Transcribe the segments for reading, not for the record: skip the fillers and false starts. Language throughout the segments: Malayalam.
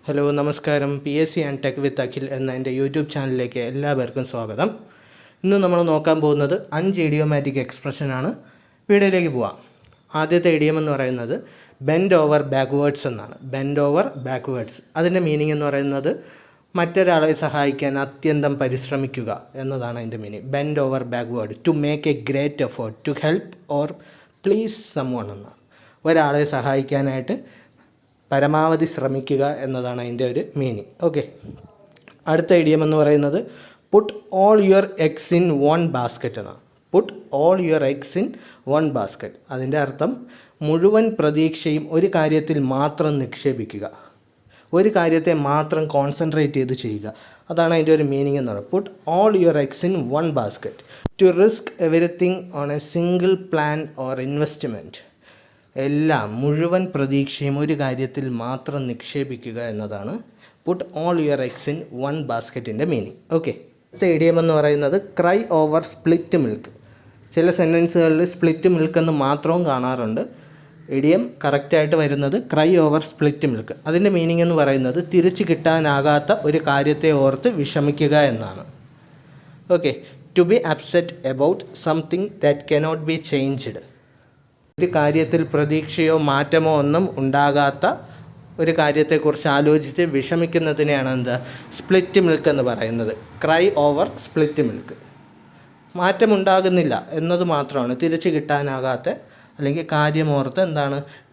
ഹലോ നമസ്കാരം. PSC ആൻഡ് ടെക് വിത്ത് അഖിൽ എന്ന എൻ്റെ യൂട്യൂബ് ചാനലിലേക്ക് എല്ലാവർക്കും സ്വാഗതം. ഇന്ന് നമ്മൾ നോക്കാൻ പോകുന്നത് 5 ഇഡിയോമാറ്റിക് എക്സ്പ്രഷനാണ്. വീഡിയോയിലേക്ക് പോവാം. ആദ്യത്തെ ഇഡിയം എന്ന് പറയുന്നത് ബെൻഡ് ഓവർ ബാക്ക്വേർഡ്സ് എന്നാണ്. ബെൻഡ് ഓവർ ബാക്ക്വേർഡ്സ് അതിൻ്റെ മീനിങ് എന്ന് പറയുന്നത് മറ്റൊരാളെ സഹായിക്കാൻ അത്യന്തം പരിശ്രമിക്കുക എന്നതാണ് അതിൻ്റെ meaning. Bend over backward, to make a great effort, to help or please someone എന്നാണ്. ഒരാളെ സഹായിക്കാനായിട്ട് പരമാവധി ശ്രമിക്കുക എന്നതാണ് അതിൻ്റെ ഒരു മീനിങ്. ഓക്കെ, അടുത്ത ഇഡിയം എന്ന് പറയുന്നത് put all your eggs in one basket എന്നാണ്. Put all your eggs in one basket അതിൻ്റെ അർത്ഥം മുഴുവൻ പ്രതീക്ഷയും ഒരു കാര്യത്തിൽ മാത്രം നിക്ഷേപിക്കുക, ഒരു കാര്യത്തെ മാത്രം കോൺസെൻട്രേറ്റ് ചെയ്ത് ചെയ്യുക. അതാണ് അതിൻ്റെ ഒരു മീനിങ് എന്ന് പറയുന്നത്. Put all your eggs in one basket, to risk everything on a single plan or investment. എല്ലാം മുഴുവൻ പ്രതീക്ഷയും ഒരു കാര്യത്തിൽ മാത്രം നിക്ഷേപിക്കുക എന്നതാണ് put all your eggs in one ബാസ്ക്കറ്റിൻ്റെ മീനിങ്. ഓക്കെ, അടുത്ത ഇഡിയം എന്ന് പറയുന്നത് ക്രൈ ഓവർ സ്പ്ലിറ്റ് മിൽക്ക്. ചില സെൻറ്റൻസുകളിൽ സ്പ്ലിറ്റ് മിൽക്ക് എന്ന് മാത്രവും കാണാറുണ്ട്. ഇഡിയം കറക്റ്റായിട്ട് വരുന്നത് ക്രൈ ഓവർ സ്പ്ലിറ്റ് മിൽക്ക്. അതിൻ്റെ മീനിങ് എന്ന് പറയുന്നത് തിരിച്ചു കിട്ടാനാകാത്ത ഒരു കാര്യത്തെ ഓർത്ത് വിഷമിക്കുക എന്നാണ്. Okay, to be upset about something that cannot be changed. ഒരു കാര്യത്തിൽ പ്രതീക്ഷയോ മാറ്റമോ ഒന്നും ഉണ്ടാകാത്ത ഒരു കാര്യത്തെക്കുറിച്ച് ആലോചിച്ച് വിഷമിക്കുന്നതിനെയാണ് സ്പ്ലിറ്റ് മിൽക്ക് എന്ന് പറയുന്നത്. Cry over split milk. മാറ്റമുണ്ടാകുന്നില്ല എന്നത് മാത്രമാണ്, തിരിച്ചു കിട്ടാനാകാത്ത അല്ലെങ്കിൽ കാര്യമോർത്ത്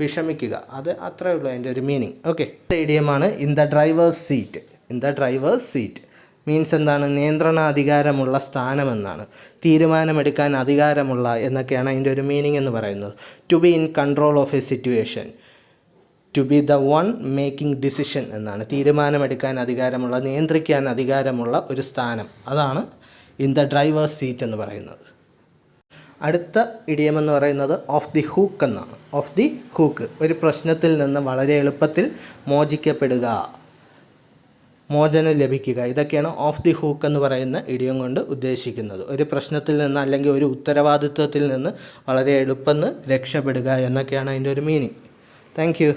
വിഷമിക്കുക. അത് അത്രയേ ഉള്ളൂ അതിൻ്റെ ഒരു മീനിങ്. ഓക്കെ, ഇഡിയമാണ് in the driver's seat. In the driver's seat means നിയന്ത്രണാധികാരമുള്ള സ്ഥാനമെന്നാണ്. തീരുമാനമെടുക്കാൻ അധികാരമുള്ള എന്നൊക്കെയാണ് അതിൻ്റെ ഒരു മീനിങ് എന്ന് പറയുന്നത്. To be in control of a situation, to be the one making decision എന്നാണ്. തീരുമാനമെടുക്കാൻ അധികാരമുള്ള, നിയന്ത്രിക്കാൻ അധികാരമുള്ള ഒരു സ്ഥാനം, അതാണ് ഇൻ ദ ഡ്രൈവേഴ്സ് സീറ്റ് എന്ന് പറയുന്നത്. അടുത്ത ഇഡിയം എന്ന് പറയുന്നത് ഓഫ് ദി ഹൂക്ക് എന്നാണ്. ഓഫ് ദി ഹൂക്ക്, ഒരു പ്രശ്നത്തിൽ നിന്ന് വളരെ എളുപ്പത്തിൽ മോചിക്കപ്പെടുക, മോചനം ലഭിക്കുക. ഇതൊക്കെയാണ് ഓഫ് ദി ഹൂക്ക് എന്ന് പറയുന്ന ഇഡിയം കൊണ്ട് ഉദ്ദേശിക്കുന്നത്. ഒരു പ്രശ്നത്തിൽ നിന്ന് അല്ലെങ്കിൽ ഒരു ഉത്തരവാദിത്വത്തിൽ നിന്ന് വളരെ എളുപ്പം രക്ഷപ്പെടുക എന്നൊക്കെയാണ് അതിൻ്റെ ഒരു മീനിങ്. Thank you.